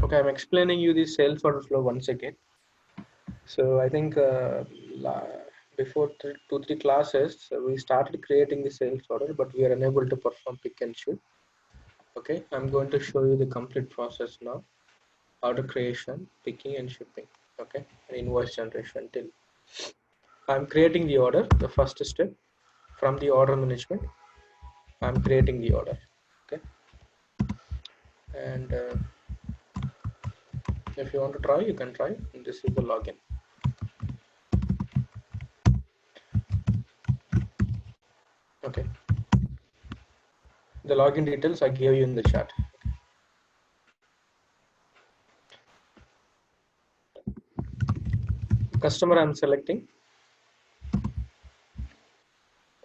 Okay, I'm explaining you the sales order flow once again. So I think before 2-3 classes, we started creating the sales order, but we are unable to perform pick and ship. Okay, I'm going to show you the complete process now. Order creation, picking and shipping. Okay, and invoice generation till. I'm creating the order, the first step. From the order management, I'm creating the order. Okay, and if you want to try, you can try. This is the login. Okay, the login details I gave you in the chat. Customer I'm selecting,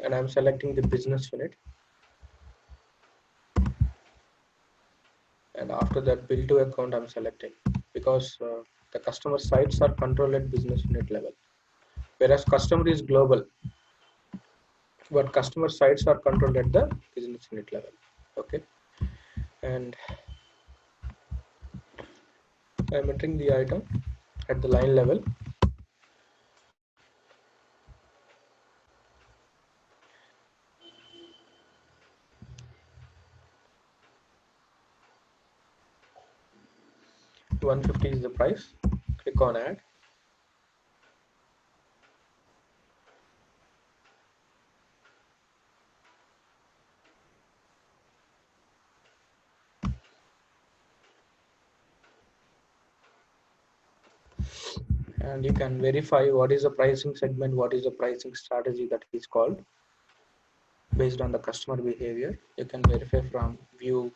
and I'm selecting the business unit, and after that bill to account I'm selecting, because the customer sites are controlled at business unit level, whereas customer is global, but customer sites are controlled at the business unit level. Okay, and I'm entering the item at the line level. $150 is the price. Click on add. And you can verify what is the pricing segment, what is the pricing strategy that is called based on the customer behavior. You can verify from view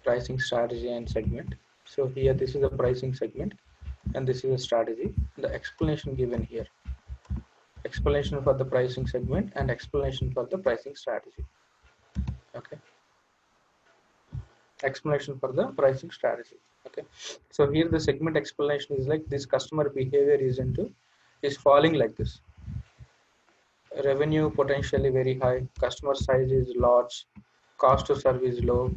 pricing strategy and segment. So here this is the pricing segment and this is a strategy. The explanation given here, explanation for the pricing segment and explanation for the pricing strategy. Okay, explanation for the pricing strategy. Okay, so here the segment explanation is like this: customer behavior is falling like this. Revenue potentially very high, customer size is large, cost to serve is low,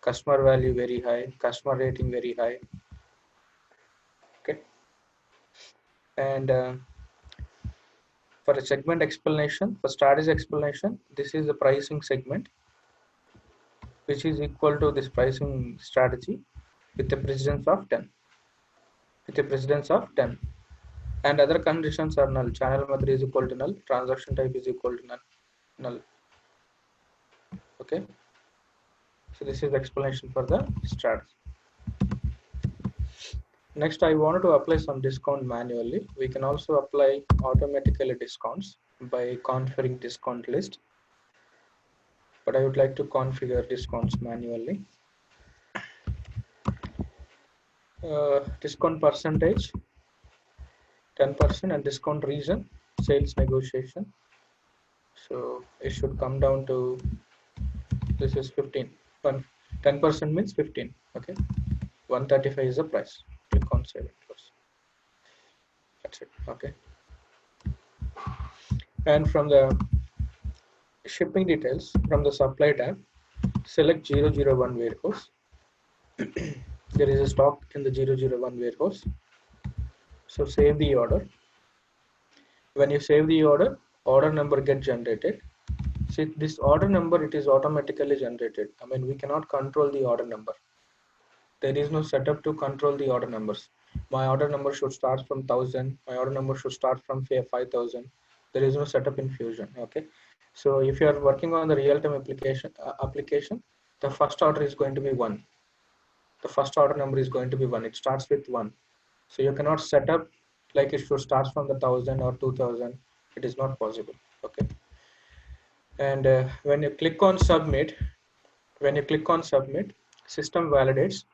customer value very high, customer rating very high. Okay, and for a segment explanation, for strategy explanation, this is the pricing segment, which is equal to this pricing strategy with a precedence of 10. With a precedence of 10. And other conditions are null. Channel method is equal to null. Transaction type is equal to null. Okay. So this is the explanation for the strategy. Next, I wanted to apply some discount manually. We can also apply automatically discounts by configuring discount list. But I would like to configure discounts manually. Discount percentage 10% and discount reason sales negotiation. So it should come down to, this is 15. 10% means 15. Okay, 135 is the price. Click on save it first. That's it. Okay, and from the shipping details, from the supply tab, select 001 warehouse. There is a stock in the 001 warehouse. So save the order. When you save the order, order number gets generated. See, this order number, it is automatically generated. I mean, we cannot control the order number. There is no setup to control the order numbers. My order number should start from 1000. My order number should start from 5000. There is no setup in Fusion. Okay. So if you are working on the real-time application, the first order is going to be 1. The first order number is going to be 1. It starts with 1. So you cannot set up like it should start from the 1000 or 2000. It is not possible. Okay. And when you click on submit, system validates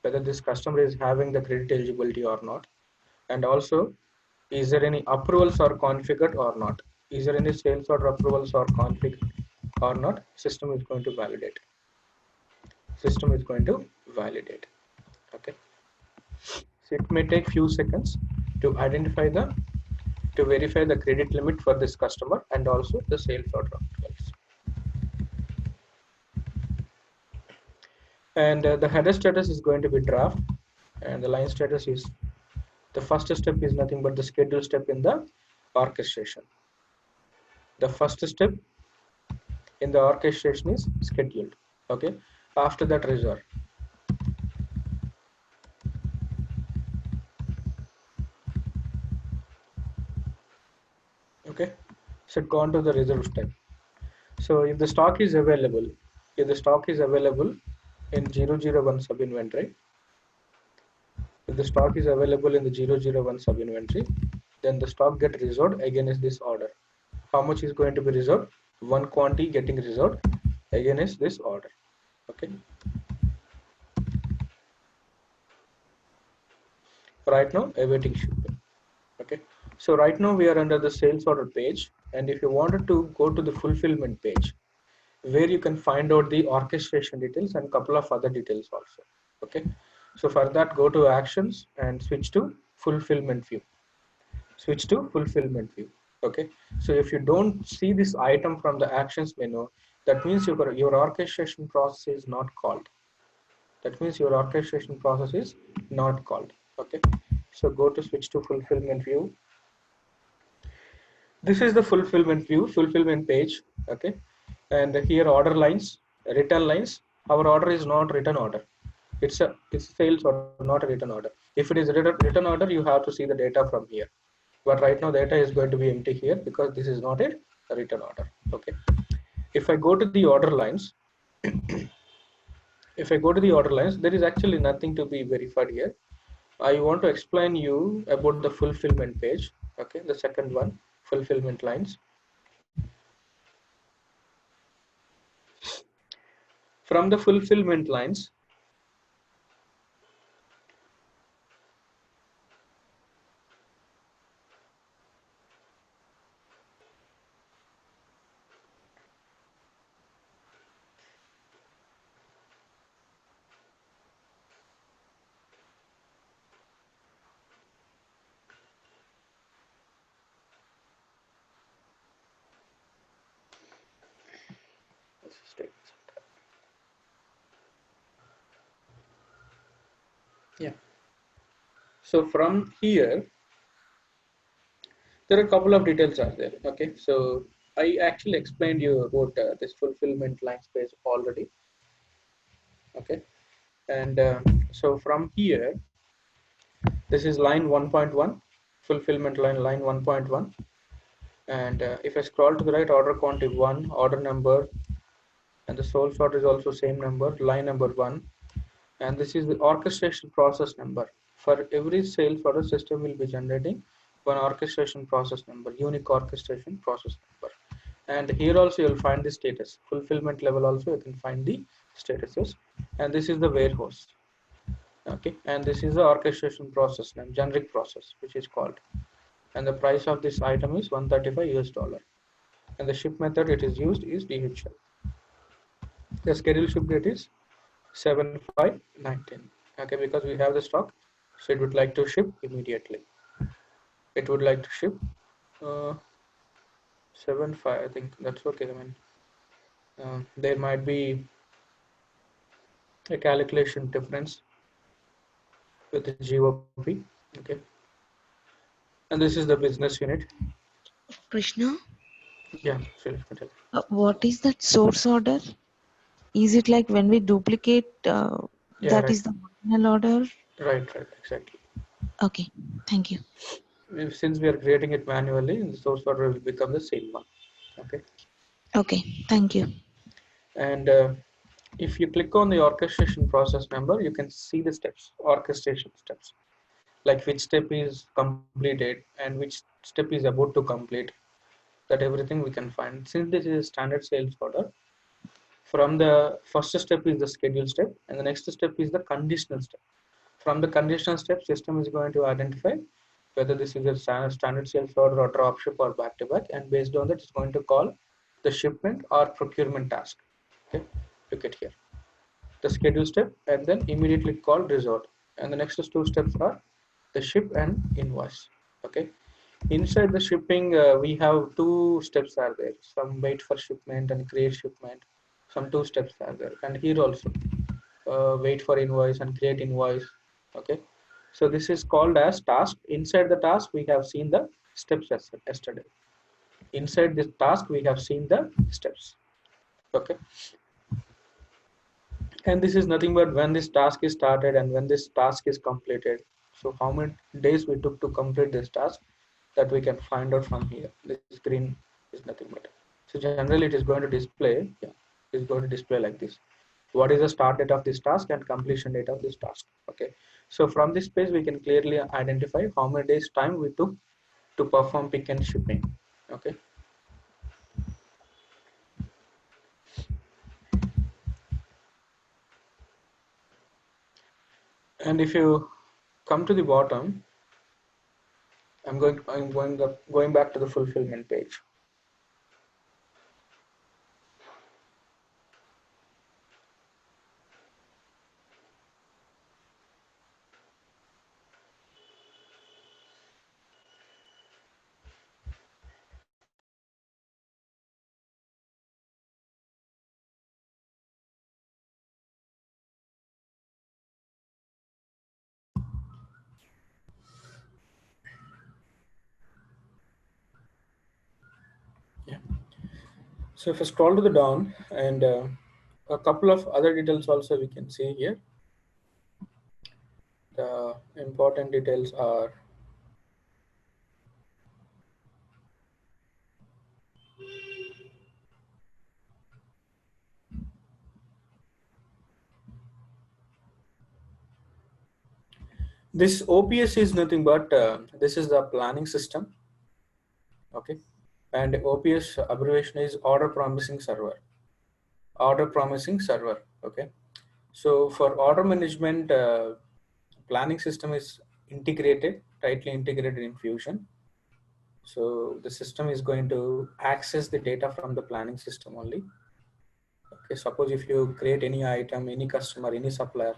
whether this customer is having the credit eligibility or not, and also is there any approvals are configured or not. Is there any sales order approvals are configured or not? System is going to validate. Okay, so it may take few seconds to verify the credit limit for this customer and also the sales order approvals. And the header status is going to be draft. and the line status is the first step is nothing but the schedule step in the orchestration. The first step in the orchestration is scheduled. Okay, after that reserve. Okay, so go on to the reserve step. So if the stock is available, if the stock is available in 001 sub inventory, if the stock is available in the 001 sub inventory, then the stock get reserved against this order. How much is going to be reserved? One quantity getting reserved against this order. Okay. Right now awaiting shipping. Okay. So right now we are under the sales order page, and if you wanted to go to the fulfillment page, where you can find out the orchestration details and couple of other details also. Okay, so for that, go to actions and switch to fulfillment view. Switch to fulfillment view. Okay, so if you don't see this item from the actions menu, that means your orchestration process is not called. That means your orchestration process is not called. Okay, so go to switch to fulfillment view. This is the fulfillment view, fulfillment page. Okay, and here order lines, return lines. Our order is not return order. It's sales order, not a return order. If it is return order, you have to see the data from here. But right now data is going to be empty here because this is not a return order. Okay. If I go to the order lines, if I go to the order lines, there is actually nothing to be verified here. I want to explain you about the fulfillment page. Okay, the second one, fulfillment lines. From the fulfillment lines, yeah. So from here, there are a couple of details are there. Okay, so I actually explained you about this fulfillment line space already. Okay, and so from here, this is line 1.1, fulfillment line 1.1, and if I scroll to the right, order quantity 1, order number, and the sole sort is also same number, line number 1, and this is the orchestration process number. For every sales order, system will be generating one orchestration process number, unique orchestration process number. And here also you'll find the status, fulfillment level also you can find the statuses, and this is the warehouse. Okay, and this is the orchestration process name, generic process, which is called, and the price of this item is 135 US dollar, and the ship method it is used is DHL. The scheduled ship date is 7/5/19. Okay, because we have the stock, so it would like to ship immediately. It would like to ship 7/5. I think that's okay. I mean, there might be a calculation difference with the GOP. Okay, and this is the business unit. Krishna, Yeah, sure. what is that source order? Is it like when we duplicate Yeah, that right. is the original order? Right, exactly. Okay, thank you. Since we are creating it manually, the source order will become the same one. Okay. Okay, thank you. And if you click on the orchestration process number, you can see the steps, orchestration steps, like which step is completed and which step is about to complete. That everything we can find. Since this is a standard sales order, from the first step is the schedule step, and the next step is the conditional step. From the conditional step, system is going to identify whether this is a standard sales order or drop ship or back to back, and based on that, it's going to call the shipment or procurement task. Okay, look at here, the schedule step, and then immediately call resort. And the next two steps are the ship and invoice. Okay, inside the shipping, we have two steps are there. Some wait for shipment and create shipment. Some two steps are there, and here also wait for invoice and create invoice. Okay, so this is called as task. Inside the task we have seen the steps yesterday. Inside this task we have seen the steps. Okay, and this is nothing but when this task is started and when this task is completed. So how many days we took to complete this task, that we can find out from here. This green is nothing but, so generally it is going to display, yeah, it is going to display like this: what is the start date of this task and completion date of this task. Okay, so from this page we can clearly identify how many days time we took to perform pick and shipping. Okay, and if you come to the bottom, going back to the fulfillment page. Yeah. So if I scroll to the down, and a couple of other details also we can see here. The important details are, this OPS is nothing but this is the planning system. Okay, and OPS abbreviation is order promising server. Order promising server. Okay, so for order management, planning system is integrated, tightly integrated in Fusion. So the system is going to access the data from the planning system only. Okay, suppose if you create any item, any customer, any supplier,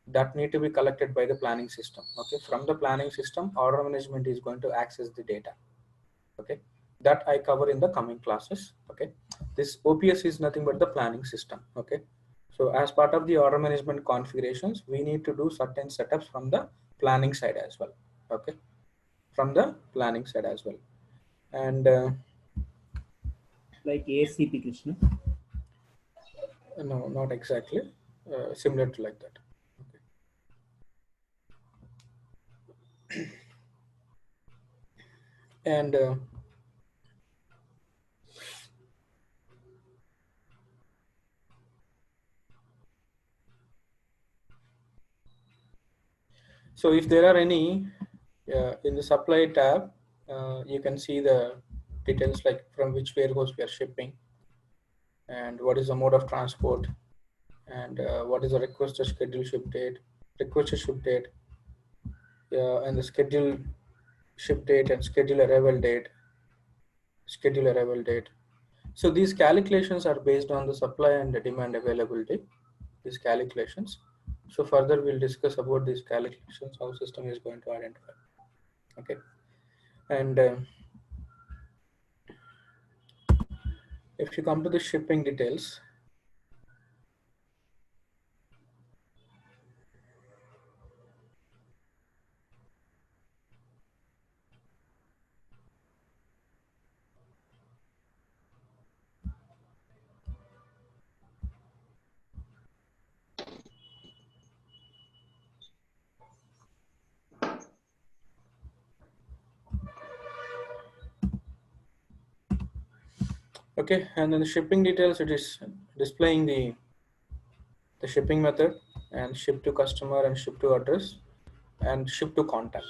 that need to be collected by the planning system. Okay, from the planning system, order management is going to access the data. Okay, that I cover in the coming classes. Okay, this OPS is nothing but the planning system. Okay, so as part of the order management configurations, we need to do certain setups from the planning side as well. Okay, from the planning side as well. And like ASCP, Krishna? no, not exactly. Similar to like that. Okay. And so if there are any in the supply tab, you can see the details like from which warehouse we are shipping, and what is the mode of transport, and what is the requested schedule ship date, requested ship date, and the schedule ship date and schedule arrival date, schedule arrival date. So these calculations are based on the supply and the demand availability, these calculations. So further we'll discuss about these calculations, how system is going to identify. Okay, and if you come to the shipping details, okay, and then the shipping details, it is displaying the shipping method and ship to customer and ship to address and ship to contact,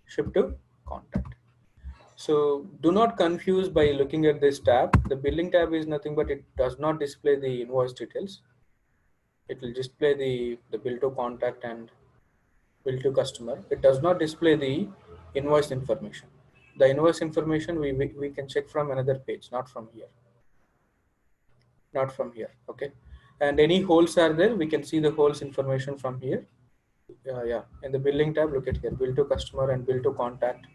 ship to contact. So do not confuse by looking at this tab. The billing tab is nothing but it does not display the invoice details. It will display the bill to contact and bill to customer. It does not display the invoice information. The invoice information we can check from another page, not from here. Not from here. Okay, and any holes are there, we can see the holes information from here. Yeah, in the billing tab, look at here, bill to customer and bill to contact,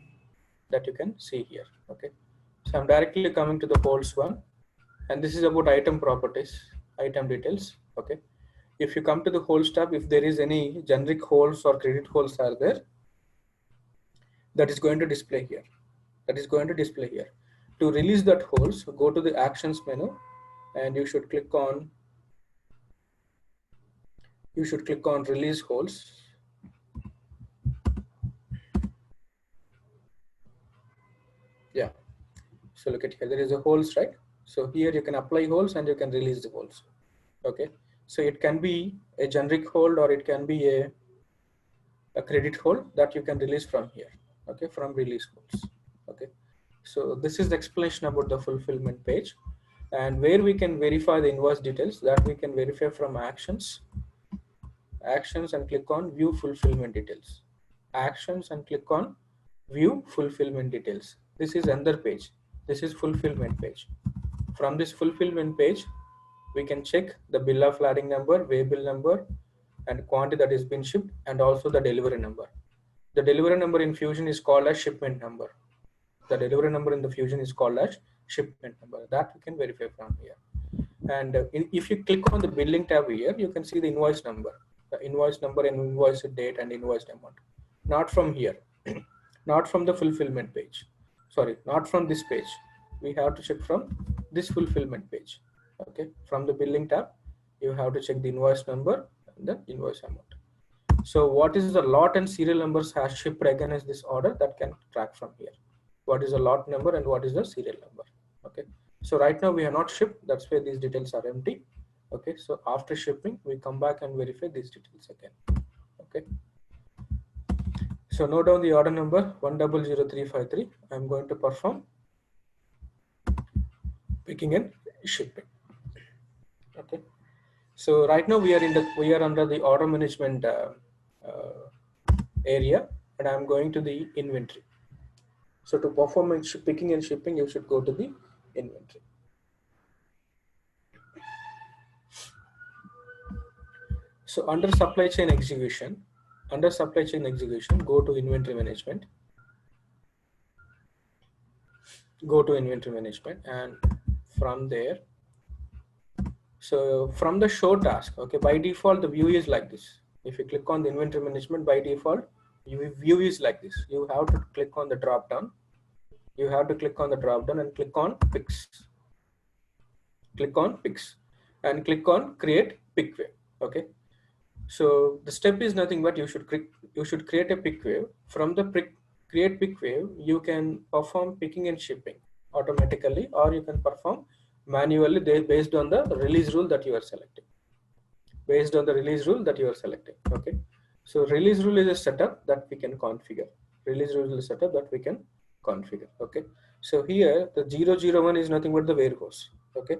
that you can see here. Okay, so I'm directly coming to the holes one, and this is about item properties, item details. Okay, if you come to the holds tab, if there is any generic holds or credit holds are there, that is going to display here. That is going to display here. To release that holds, go to the actions menu, and you should click on release holds. Yeah. So look at here, there is a holds, right? So here you can apply holds and you can release the holds. Okay. So it can be a generic hold or it can be a credit hold that you can release from here. Okay, from release holds. Okay. So this is the explanation about the fulfillment page, and where we can verify the invoice details, that we can verify from actions and click on view fulfillment details. Actions and click on view fulfillment details. This is another page. This is fulfillment page. From this fulfillment page, we can check the bill of lading number, way bill number, and quantity that is been shipped, and also the delivery number. The delivery number in Fusion is called as shipment number. The delivery number in the Fusion is called as shipment number. That we can verify from here. And if you click on the billing tab here, you can see the invoice number and invoice date and invoice amount. Not from here, not from the fulfillment page. Sorry, not from this page. We have to check from this fulfillment page. Okay, from the billing tab, you have to check the invoice number and the invoice amount. So what is the lot and serial numbers has shipped against this order, that can track from here. What is the lot number and what is the serial number? Okay. So right now we have not shipped. That's why these details are empty. Okay. So after shipping, we come back and verify these details again. Okay. So note down the order number 100353. I'm going to perform picking and shipping. Okay. So right now we are under the order management area, and I'm going to the inventory. So to perform picking and shipping, you should go to the inventory. So under supply chain execution, go to inventory management. Go to inventory management, and from there, so from the show task, okay, by default the view is like this. If you click on the inventory management, by default view is like this. You have to click on the drop down. You have to click on the drop down and click on picks. Click on picks and click on create pick wave. Okay. So the step is nothing but you should create a pick wave. From the create pick wave, you can perform picking and shipping automatically, or you can perform manually based on the release rule that you are selecting. Based on the release rule that you are selecting. Okay. So release rule is a setup that we can configure. Release rule is a setup that we can configure. Okay. So here the 001 is nothing but the warehouse. Okay.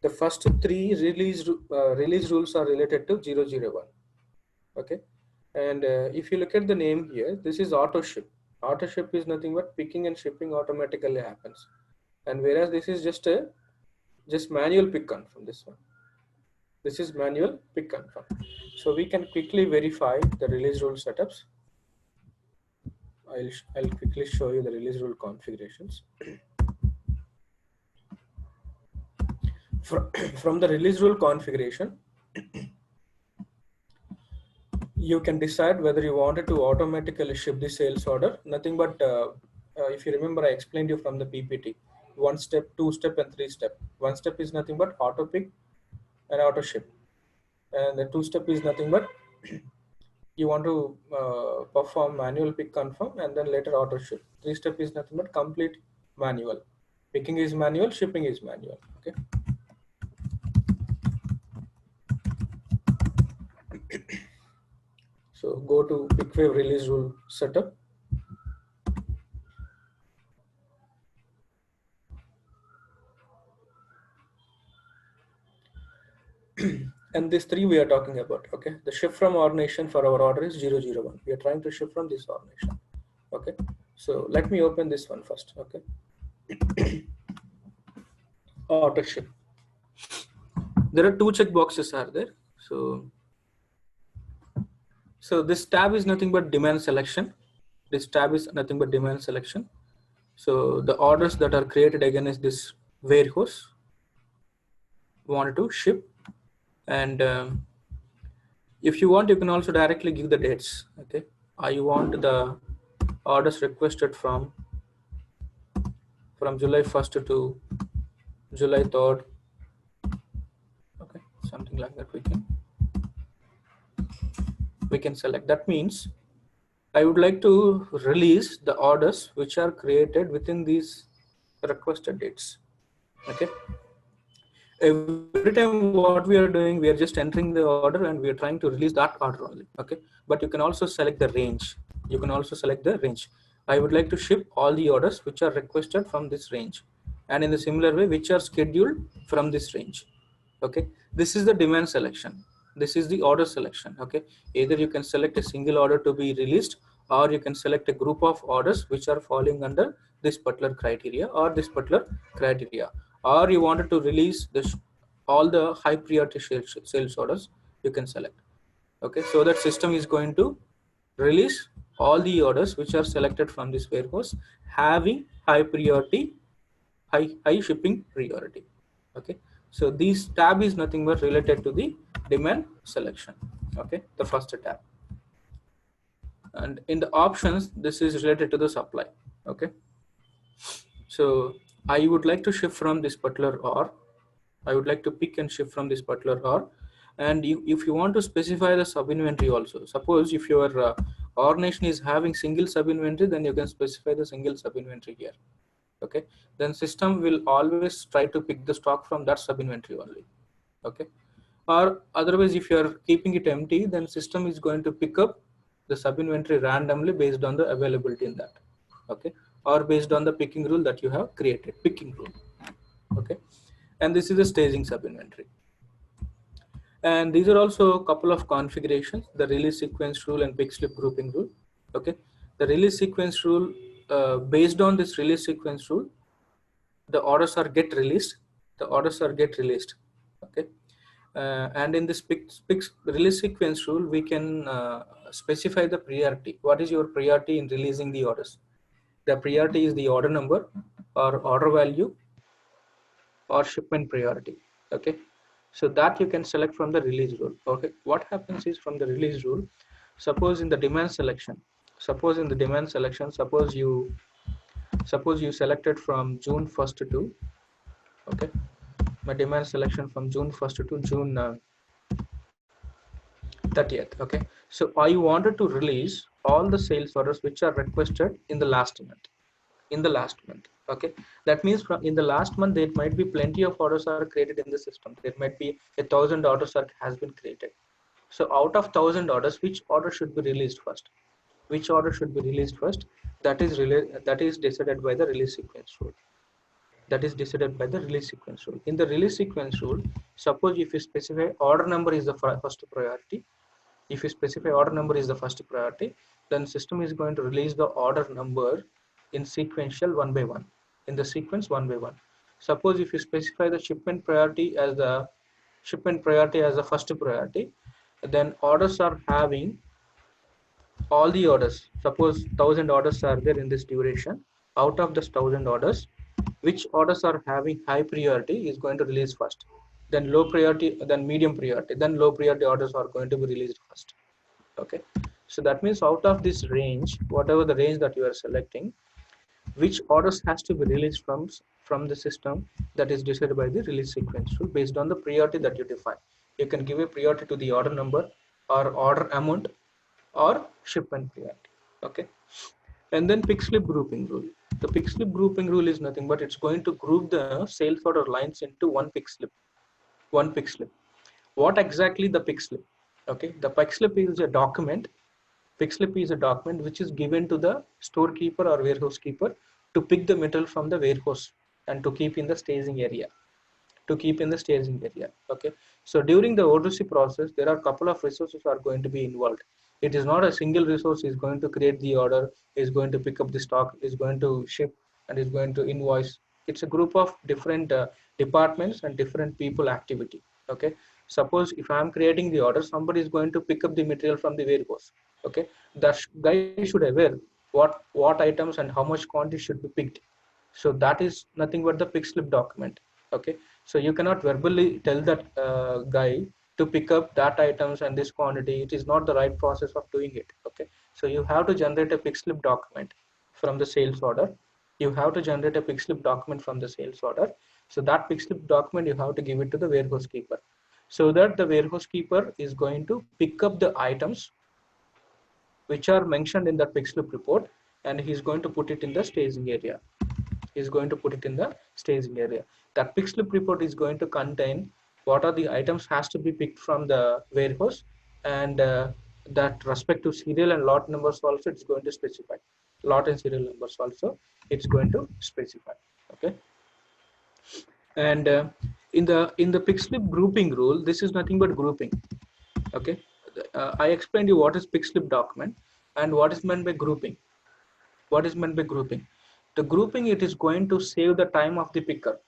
The first three release rules are related to 001. Okay. And if you look at the name here, this is auto ship. Auto ship is nothing but picking and shipping automatically happens. And whereas this is just manual pick confirm, this one. This is manual pick confirm. So we can quickly verify the release rule setups. I'll quickly show you the release rule configurations. From the release rule configuration, you can decide whether you wanted to automatically ship the sales order. Nothing but, if you remember, I explained you from the PPT, 1 step, 2 step, and 3 step. 1 step is nothing but auto pick and auto ship. And the 2 step is nothing but you want to perform manual pick confirm and then later auto ship. 3 step is nothing but complete manual. Picking is manual, shipping is manual. Okay. So go to pick wave release rule setup. And these three we are talking about. Okay. The ship from ordination for our order is 001. We are trying to ship from this ordination. Okay. So let me open this one first. Okay. Auto ship. There are 2 check boxes are there. So this tab is nothing but demand selection. This tab is nothing but demand selection. So the orders that are created against this warehouse wanted to ship, and If you want, you can also directly give the dates. Okay, I want the orders requested from July 1st to July 3rd. Okay, something like that we can select. That means I would like to release the orders which are created within these requested dates. Okay, every time what we are doing, we are just entering the order and we are trying to release that order only. Okay, but you can also select the range. You can also select the range. I would like to ship all the orders which are requested from this range, and in the similar way which are scheduled from this range. Okay, this is the demand selection. This is the order selection. Okay, either you can select a single order to be released, or you can select a group of orders which are falling under this particular criteria or this particular criteria, or you wanted to release this all the high priority sales orders, you can select. Okay, so that system is going to release all the orders which are selected from this warehouse having high priority, high shipping priority. Okay, so this tab is nothing but related to the demand selection. Okay, the first tab. And in the options, this is related to the supply. Okay, so I would like to shift from this particular or I would like to pick and shift from this particular or. And if you want to specify the sub inventory also, suppose if your organization is having single sub inventory, then you can specify the single sub inventory here. Okay, then system will always try to pick the stock from that sub inventory only. Okay, or otherwise if you are keeping it empty, then system is going to pick up the sub inventory randomly based on the availability in that. Okay, or based on the picking rule that you have created, picking rule. Okay, and this is the staging sub inventory. And these are also a couple of configurations, the release sequence rule and pick slip grouping rule. Okay, the release sequence rule, based on this release sequence rule, the orders are get released. Okay, and in this release sequence rule, we can specify the priority. What is your priority in releasing the orders? The priority is the order number or order value or shipment priority. Okay, so that you can select from the release rule. Okay, what happens is from the release rule, suppose in the demand selection, suppose you selected from June 1st to, okay, my demand selection from June 1st to June 30th. Okay, so I wanted to release all the sales orders which are requested in the last month. Okay, that means from in the last month there might be plenty of orders are created in the system. There might be 1,000 orders has been created. So out of 1,000 orders, which order should be released first? That is decided by the release sequence rule. In the release sequence rule, suppose if you specify order number is the first priority, then system is going to release the order number in sequential one by one, in the sequence one by one. Suppose if you specify the shipment priority as the first priority, then orders are having all the orders. Suppose 1,000 orders are there in this duration. Out of this 1,000 orders, which orders are having high priority is going to release first, then low priority, then medium priority, then low priority orders are going to be released first. Okay, so that means out of this range, whatever the range that you are selecting, which orders has to be released from the system, that is decided by the release sequence rule based on the priority that you define. You can give a priority to the order number or order amount or shipment priority. Okay, and then pick slip grouping rule. The pick slip grouping rule is nothing but it's going to group the sales order lines into one pick slip. What exactly the pick slip? Okay, the pick slip is a document. Pick slip is a document which is given to the storekeeper or warehouse keeper to pick the material from the warehouse and to keep in the staging area. Okay, so during the O2C process, there are a couple of resources are going to be involved. It is not a single resource is going to create the order, is going to pick up the stock, is going to ship, and is going to invoice. It's a group of different departments and different people activity. Okay, suppose if I am creating the order, somebody is going to pick up the material from the warehouse. Okay, that guy should aware what items and how much quantity should be picked. So that is nothing but the pick slip document. Okay, so you cannot verbally tell that guy to pick up that items and this quantity. It is not the right process of doing it. Okay, so you have to generate a pick slip document from the sales order. You have to generate a pick slip document from the sales order. So that pick slip document you have to give it to the warehouse keeper, so that the warehouse keeper is going to pick up the items which are mentioned in that pick slip report, and he's going to put it in the staging area. Is going to put it in the staging area. That pick slip report is going to contain what are the items has to be picked from the warehouse, and that respective serial and lot numbers also it's going to specify. Lot and serial numbers also it's going to specify. Okay, and in the pick slip grouping rule, this is nothing but grouping. Okay, I explained you what is pick slip document and what is meant by grouping. What is meant by grouping? The grouping, it is going to save the time of the picker.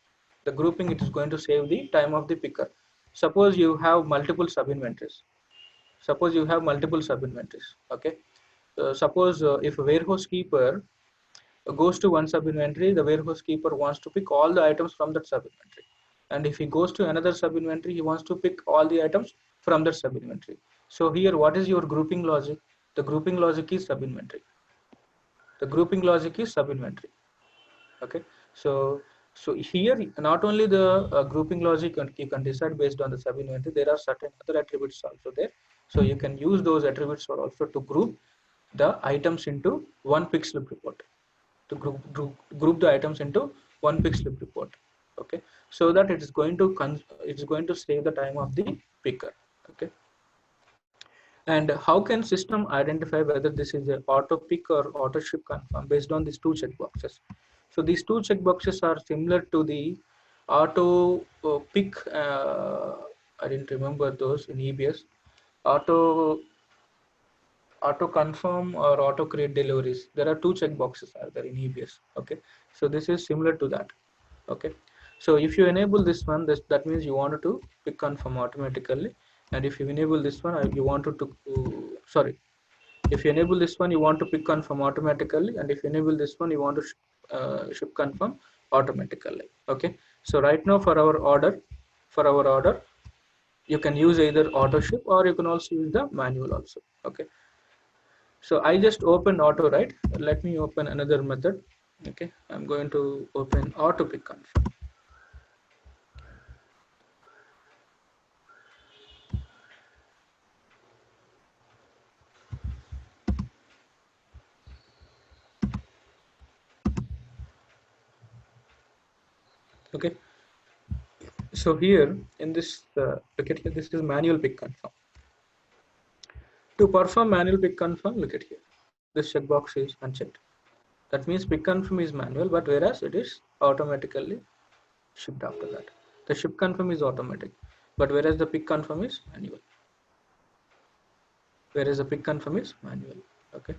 The grouping, it is going to save the time of the picker. Suppose you have multiple sub inventories. Suppose you have multiple sub inventories. Okay, suppose if a warehouse keeper goes to one sub inventory, the warehouse keeper wants to pick all the items from that sub inventory, and if he goes to another sub inventory, he wants to pick all the items from that sub inventory. So here, what is your grouping logic? The grouping logic is sub inventory. The grouping logic is sub inventory. Okay, so here not only the grouping logic you can decide based on the sub inventory, there are certain other attributes also there. So you can use those attributes also to group the items into one pick slip report, to group the items into one pick slip report. Okay, so that it's going to save the time of the picker. Okay, and how can system identify whether this is a auto pick or auto ship confirm based on these two checkboxes? So these two checkboxes are similar to the auto pick. I didn't remember those in EBS. Auto auto confirm or auto create deliveries. There are two checkboxes are there in EBS. Okay, so this is similar to that. Okay, so if you enable this one, that means you wanted to pick confirm automatically, and if you enable this one, you wanted to sorry, if you enable this one, you want to pick confirm automatically, and if you enable this one, you want to ship confirm automatically. Okay, so right now for our order, you can use either auto ship or you can also use the manual also. Okay, so I just opened auto, right? Let me open another method. Okay, I'm going to open auto pick confirm. Okay, so here in this look at here, this is manual pick confirm. To perform manual pick confirm, look at here, this checkbox is unchecked. That means pick confirm is manual, but whereas it is automatically shipped after that. The ship confirm is automatic, but whereas the pick confirm is manual. Whereas the pick confirm is manual. Okay,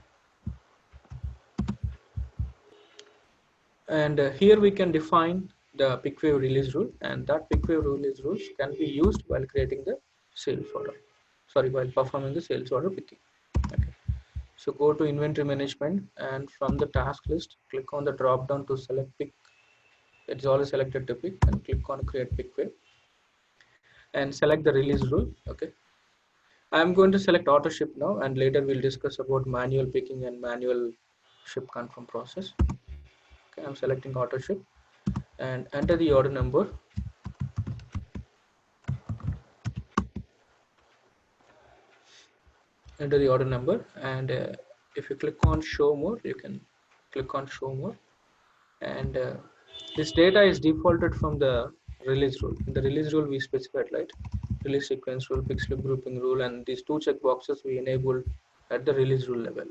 and here we can define the pick wave release rule, and that pick wave release rules can be used while creating the sales order. Sorry, while performing the sales order picking. Okay, so go to inventory management, and from the task list, click on the drop down to select pick. It's already selected to pick, and click on create pick wave, and select the release rule. Okay, I'm going to select auto ship now, and later we'll discuss about manual picking and manual ship confirm process. Okay, I'm selecting auto ship and enter the order number. Enter the order number, and if you click on show more, you can click on show more, and this data is defaulted from the release rule. In the release rule we specified, right? Release sequence rule, pick slip grouping rule, and these two checkboxes we enabled at the release rule level.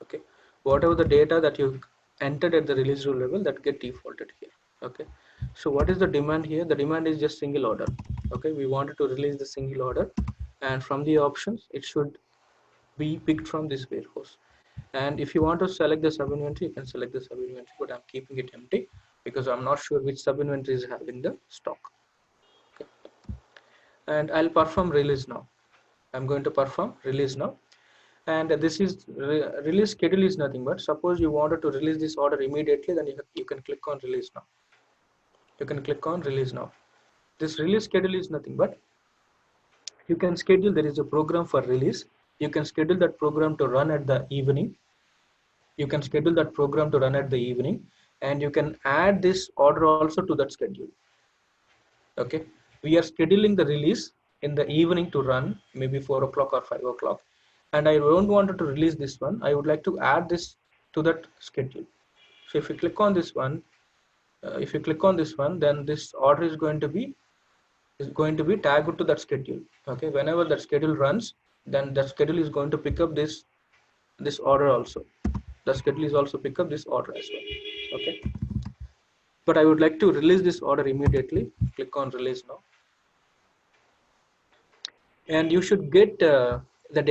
Okay, whatever the data that you entered at the release rule level, that get defaulted here. Okay, so what is the demand here? The demand is just single order. Okay, we wanted to release the single order, and from the options it should be picked from this warehouse. And if you want to select the sub inventory, you can select the sub inventory, but I'm keeping it empty because I'm not sure which sub inventory is having the stock. Okay, and I'll perform release now. I'm going to perform release now, and this is release schedule is nothing but, suppose you wanted to release this order immediately, then you can click on release now. You can click on release now. This release schedule is nothing but, You can schedule, there is a program for release. You can schedule that program to run at the evening. You can schedule that program to run at the evening, and you can add this order also to that schedule. Okay, we are scheduling the release in the evening to run maybe 4 o'clock or 5 o'clock, and I don't want to release this one. I would like to add this to that schedule. So if you click on this one, then this order is going to be tagged to that schedule. Okay, whenever that schedule runs, then that schedule is going to pick up this order also. The schedule is also pick up this order as well. Okay, but I would like to release this order immediately. Click on release now, and you should get the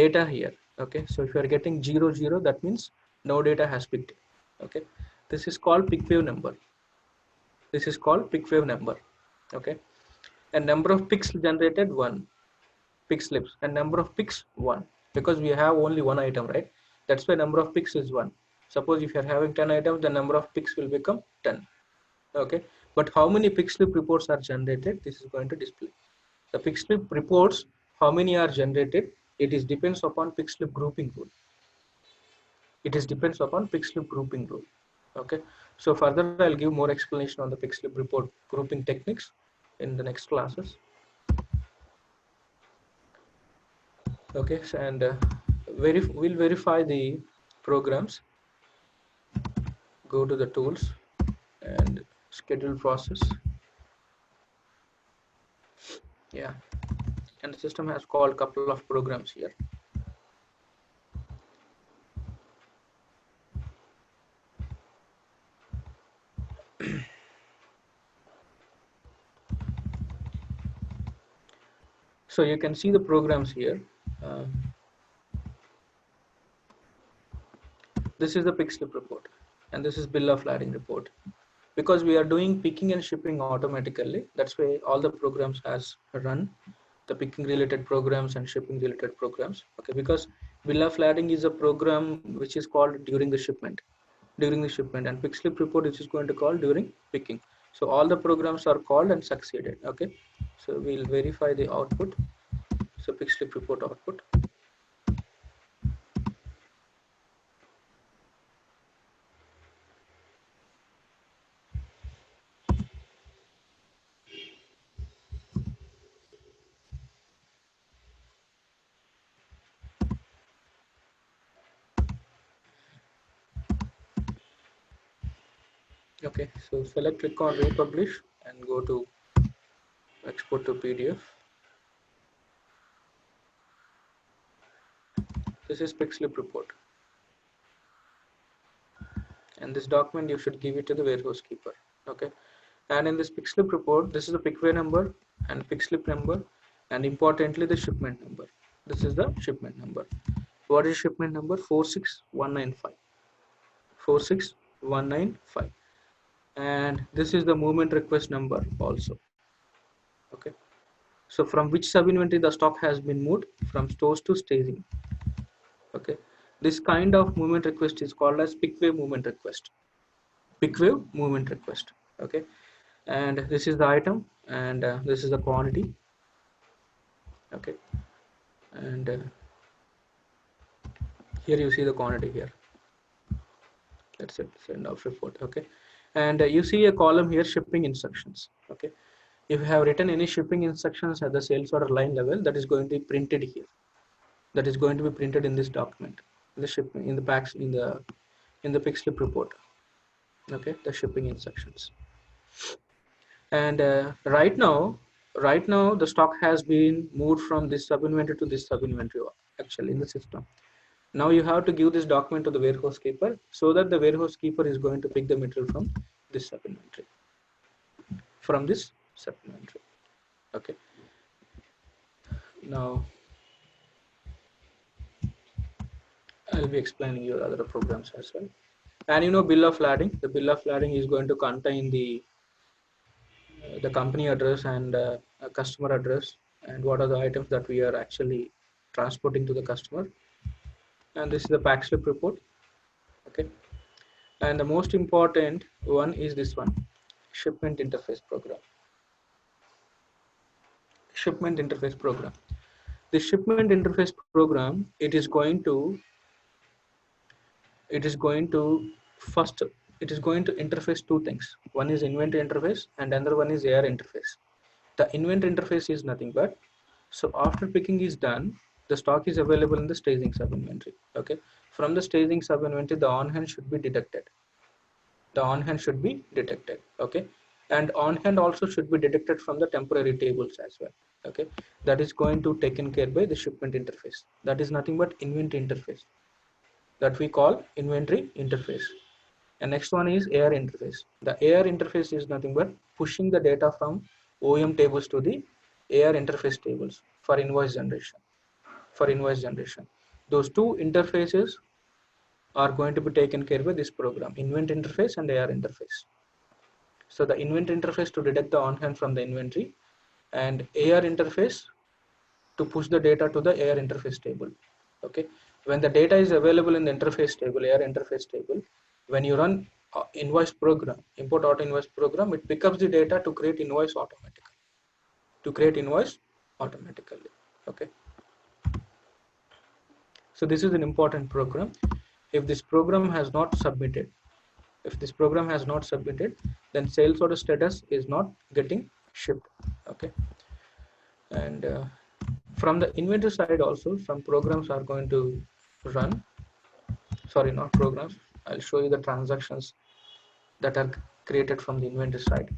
data here. Okay, so if you are getting 00, that means no data has picked. Okay, this is called pick wave number. This is called pick wave number. Okay, and number of picks generated 1, pick slips, and number of picks 1, because we have only one item, right? That's why number of picks is 1. Suppose if you are having 10 items, the number of picks will become 10. Okay, but how many pick slip reports are generated, this is going to display. The pick slip reports, how many are generated, it is depends upon pick slip grouping rule. It is depends upon pick slip grouping rule. Okay, so further I'll give more explanation on the pick slip report grouping techniques in the next classes. Okay, so, and we'll verify the programs. Go to the tools and schedule process. Yeah, and the system has called a couple of programs here. So you can see the programs here. This is the pick slip report, and this is bill of lading report. Because we are doing picking and shipping automatically, that's why all the programs has run, the picking related programs and shipping related programs. Okay, because bill of lading is a program which is called during the shipment, and pick slip report which is going to call during picking. So all the programs are called and succeeded. Okay, so we'll verify the output. So pick slip report output. Okay, so click on republish and go to export to PDF. This is pick slip report, and this document you should give it to the warehouse keeper. Okay, and in this pick slip report, this is the pick way number and pick slip number, and importantly the shipment number. This is the shipment number. What is shipment number? 46195. 46195. And this is the movement request number also. Okay, so from which sub inventory the stock has been moved? From stores to staging. Okay, this kind of movement request is called as pick wave movement request. Pick wave movement request. Okay, and this is the item, and this is the quantity. Okay, and here you see the quantity here. That's it, send off report. Okay, and you see a column here, shipping instructions. Okay, if you have written any shipping instructions at the sales order line level, that is going to be printed here. That is going to be printed in this document, the shipping in the packs in the pick slip report. Okay, the shipping instructions. And right now the stock has been moved from this sub inventory to this sub inventory actually in the system. Now you have to give this document to the warehouse keeper, so that the warehouse keeper is going to pick the material from this sub inventory. Okay, now I'll be explaining you other programs as well. And you know, bill of lading, the bill of lading is going to contain the company address and a customer address, and what are the items that we are actually transporting to the customer. And this is the pack slip report. Okay, and the most important one is this one, shipment interface program. The shipment interface program, it is going to first, it is going to interface two things. One is inventory interface and another one is AR interface. The inventory interface is nothing but, so after picking is done, the stock is available in the staging sub inventory. Okay, from the staging sub inventory, the on hand should be detected. The on hand should be detected. Okay, and on hand also should be detected from the temporary tables as well. Okay, that is going to taken care by the shipment interface. That is nothing but inventory interface, that we call inventory interface. And next one is AR interface. The AR interface is nothing but pushing the data from OEM tables to the AR interface tables for invoice generation. Those two interfaces are going to be taken care by this program, inventory interface and AR interface. So the inventory interface to detect the on hand from the inventory, and AR interface to push the data to the AR interface table. Okay, when the data is available in the interface table, AR interface table, when you run invoice program, import auto invoice program, it picks up the data to create invoice automatically. Okay, so this is an important program. If this program has not submitted, then sales order status is not getting shipped. Okay, and from the inventory side also, some programs are going to run. Sorry, not programs. I'll show you the transactions that are created from the inventory side.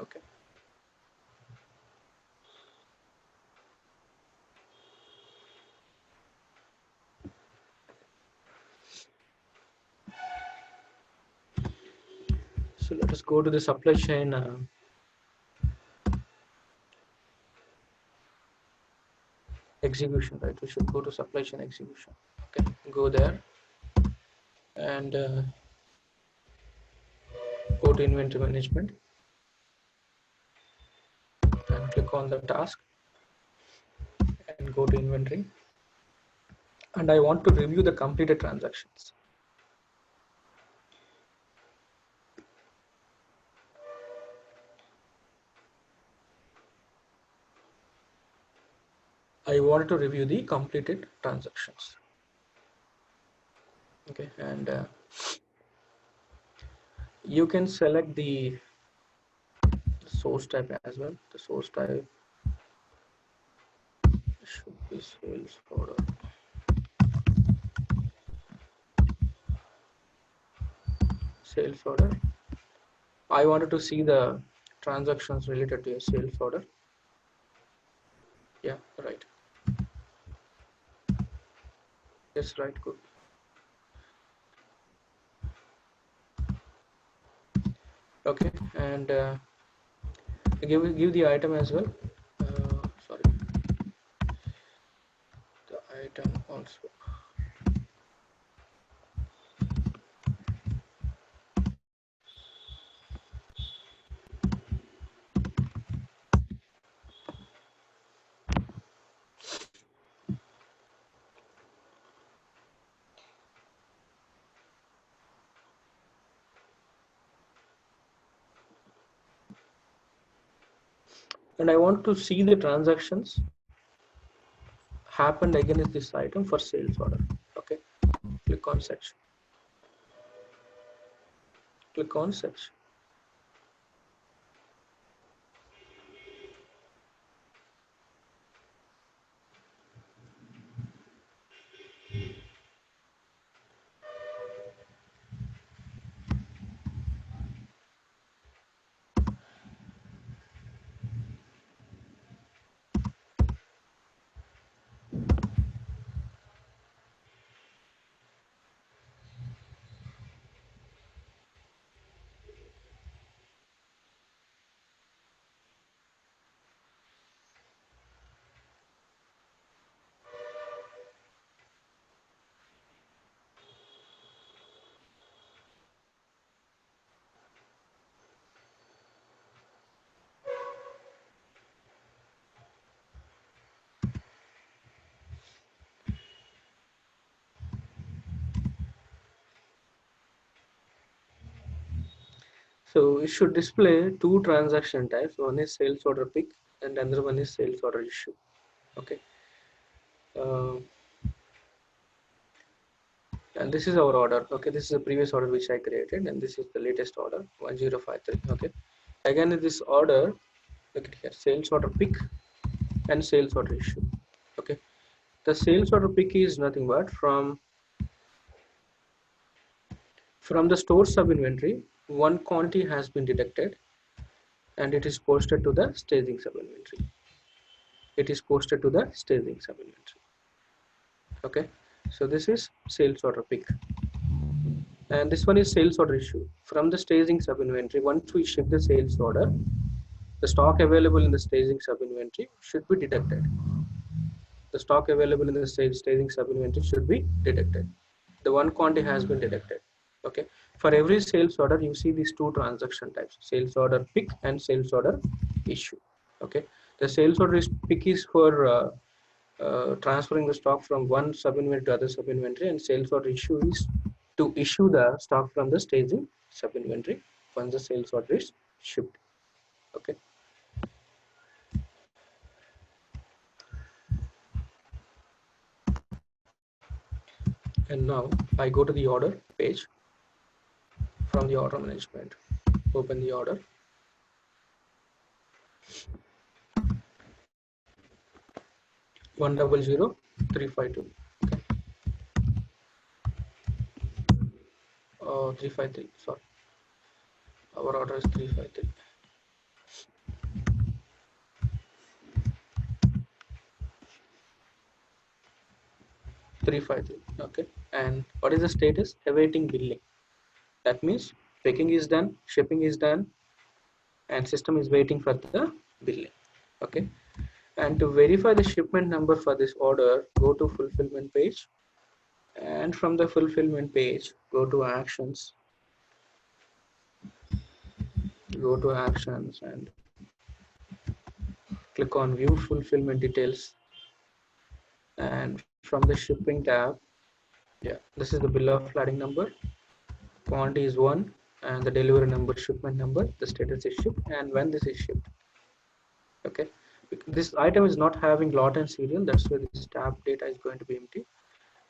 Okay. So let us go to the supply chain execution, right? We should go to supply chain execution. Okay, go there and go to inventory management and click on the task and go to inventory. And I want to review the completed transactions. I wanted to review the completed transactions. Okay, and you can select the source type as well. The source type should be sales order. Sales order. I wanted to see the transactions related to a sales order. Yeah, right. Yes, right, good. Okay, and give the item as well. Sorry, the item also. And I want to see the transactions happened against this item for sales order. Okay, click on section. Click on section. So it should display two transaction types. One is sales order pick and another one is sales order issue. Okay. uh, and this is our order. Okay, this is the previous order which I created, and this is the latest order 1053. Okay, again in this order, look at here, sales order pick and sales order issue. Okay, the sales order pick is nothing but from the store sub inventory, one quantity has been deducted and it is posted to the staging sub inventory. It is posted to the staging sub inventory. Okay, so this is sales order pick, and this one is sales order issue. From the staging sub inventory, once we ship the sales order, the stock available in the staging sub inventory should be deducted. The stock available in the staging sub inventory should be deducted. The one quantity has been deducted. Okay, for every sales order you see these two transaction types: sales order pick and sales order issue. Okay, the sales order pick is for transferring the stock from one sub inventory to other sub inventory, and sales order issue is to issue the stock from the staging sub inventory once the sales order is shipped. Okay, and now I go to the order page. From the order management, open the order. One 100,352. Okay. 353. Sorry, our order is 353. 353. Okay. And what is the status? Awaiting billing. That means packing is done, shipping is done, and system is waiting for the billing. Okay. And to verify the shipment number for this order, go to fulfillment page, and from the fulfillment page, go to actions, and click on view fulfillment details, and from the shipping tab, yeah, this is the bill of lading number, quantity is 1, and the delivery number, shipment number, the status is shipped, and when this is shipped. Okay, this item is not having lot and serial, that's why this tab data is going to be empty,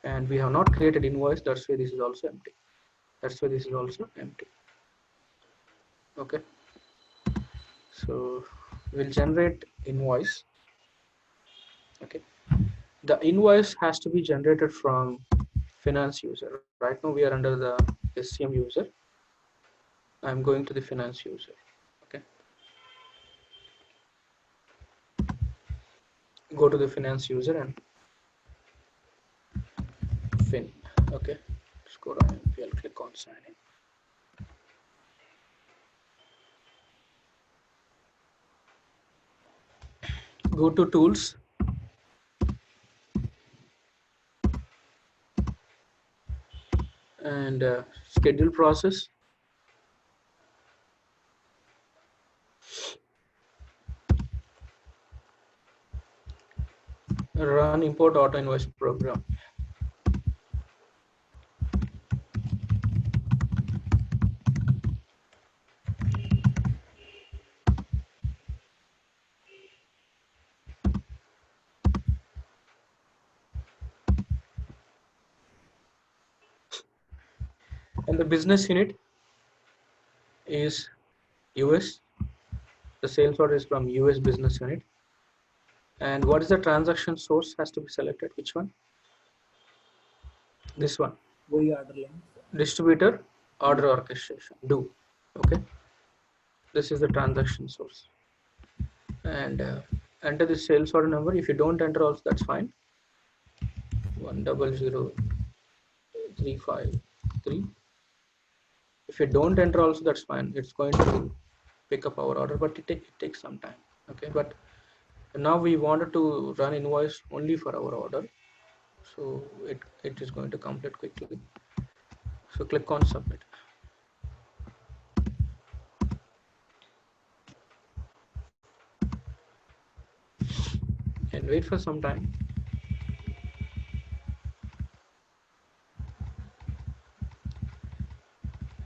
and we have not created invoice, that's why this is also empty. Okay, so we'll generate invoice. Okay, the invoice has to be generated from finance user. Right now we are under the SCM user. I'm going to the finance user. Okay, go to the finance user and fin. Okay, let's go down and we'll click on sign in. Go to tools, and schedule process. Run import auto invoice program. And the business unit is US. The sales order is from US business unit. And what is the transaction source has to be selected? Which one? This one. Distributor order orchestration. Do. Okay. This is the transaction source. And enter the sales order number. If you don't enter also, that's fine. 100,353. If you don't enter also, that's fine. It's going to pick up our order, but it takes some time. Okay, but now we wanted to run invoice only for our order, so it is going to complete quickly. So click on submit. And wait for some time.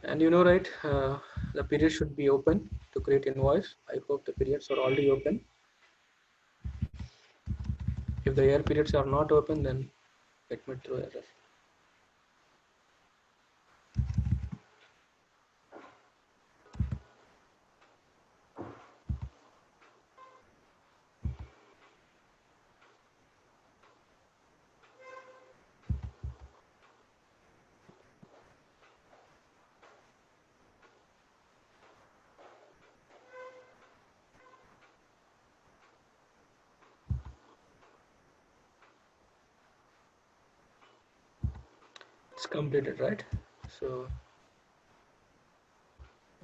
And you know, right, the period should be open to create invoice. I hope the periods are already open. If the error periods are not open, then let me throw error. It's completed, right? So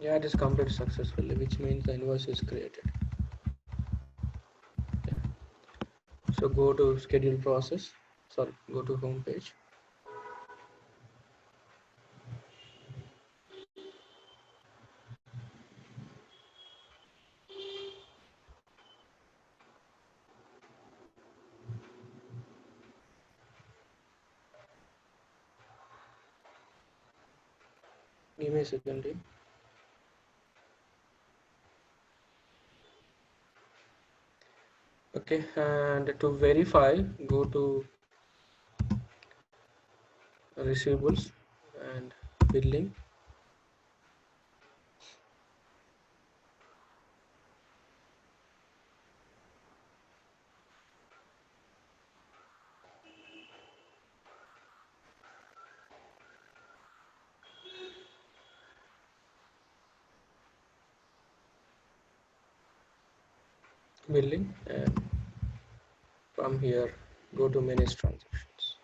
yeah, it is completed successfully, which means the invoice is created. So go to schedule process. Sorry, go to home page. Give me a second. Okay, and to verify, go to receivables and billing. Billing, and from here go to manage transactions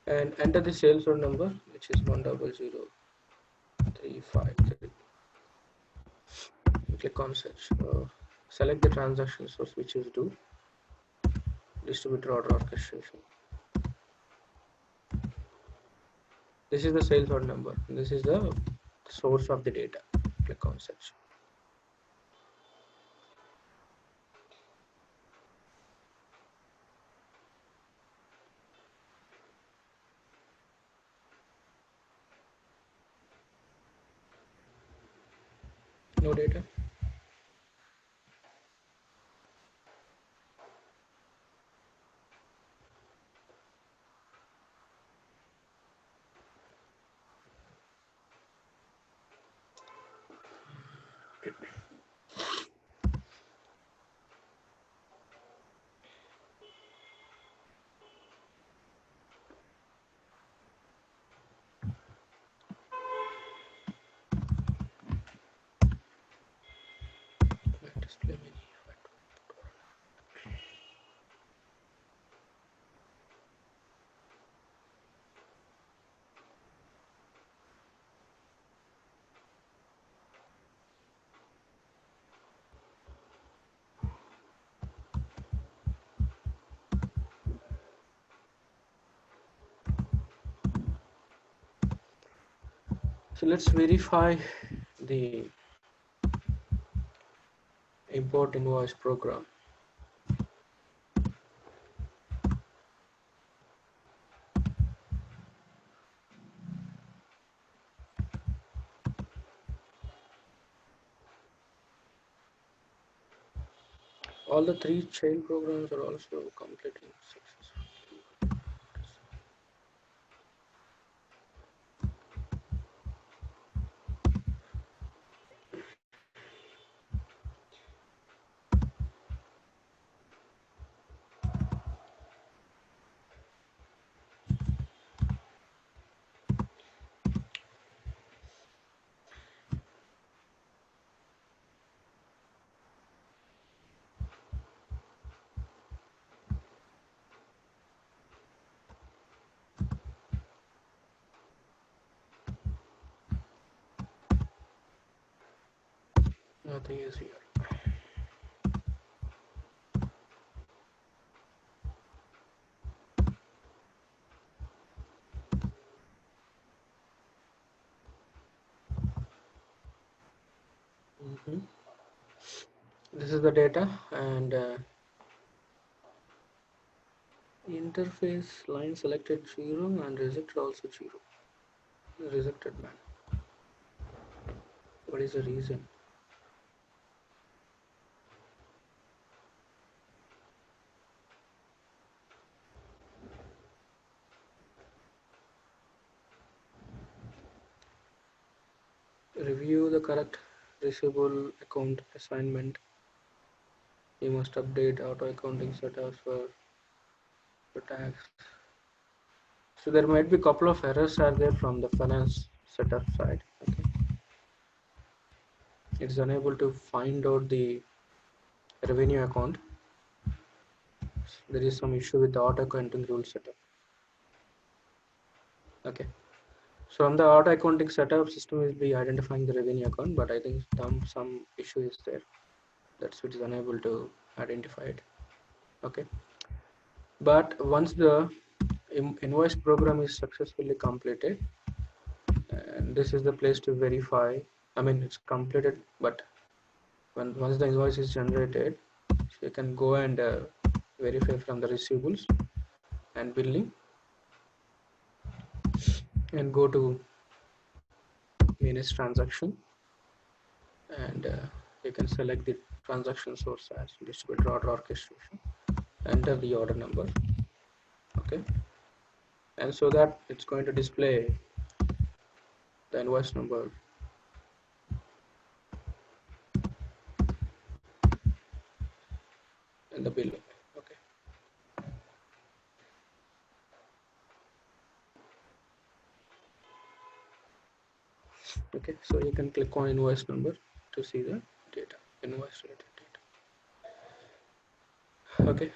and enter the sales order number, which is 100353. Click on search. Select the transaction source, which is due, distributor order orchestration. This is the sales order number. This is the source of the data. Click on search. No data. Display menu. So let's verify the import invoice program. All the three child programs are also completing successfully. Nothing is here. This is the data, and interface line selected 0 and rejected also 0. Rejected man. What is the reason? Review the correct receivable account assignment. You must update auto accounting setups for tax. So there might be a couple of errors are there from the finance setup side. Okay, it's unable to find out the revenue account. There is some issue with the auto accounting rule setup. Okay, so on the auto accounting setup, system will be identifying the revenue account, but I think some issue is there. That's which is unable to identify it. Okay, but once the invoice program is successfully completed, and this is the place to verify. I mean, it's completed, but once the invoice is generated, so you can go and verify from the receivables and billing, and go to manage transaction, and you can select the transaction source as distributor order orchestration, enter the order number. Okay, and so that it's going to display the invoice number in the billing. Okay, okay, so you can click on invoice number to see the data, invoice related data. Okay,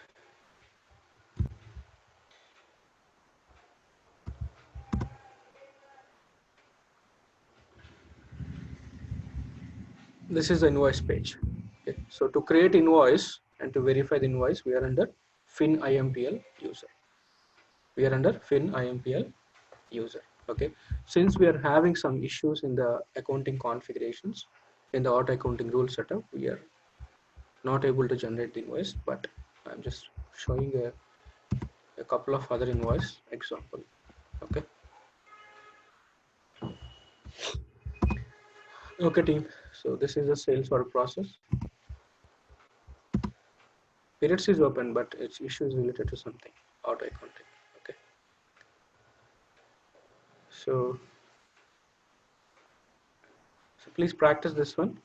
this is the invoice page. Okay, so to create invoice and to verify the invoice, we are under FinIMPL user. We are under FinIMPL user. Okay, since we are having some issues in the accounting configurations in the auto accounting rule setup, we are not able to generate the invoice, but I'm just showing a couple of other invoice example. Okay, okay team, so this is the sales order process. Periods is open, but its issue is related to something auto accounting. Okay, so please practice this one.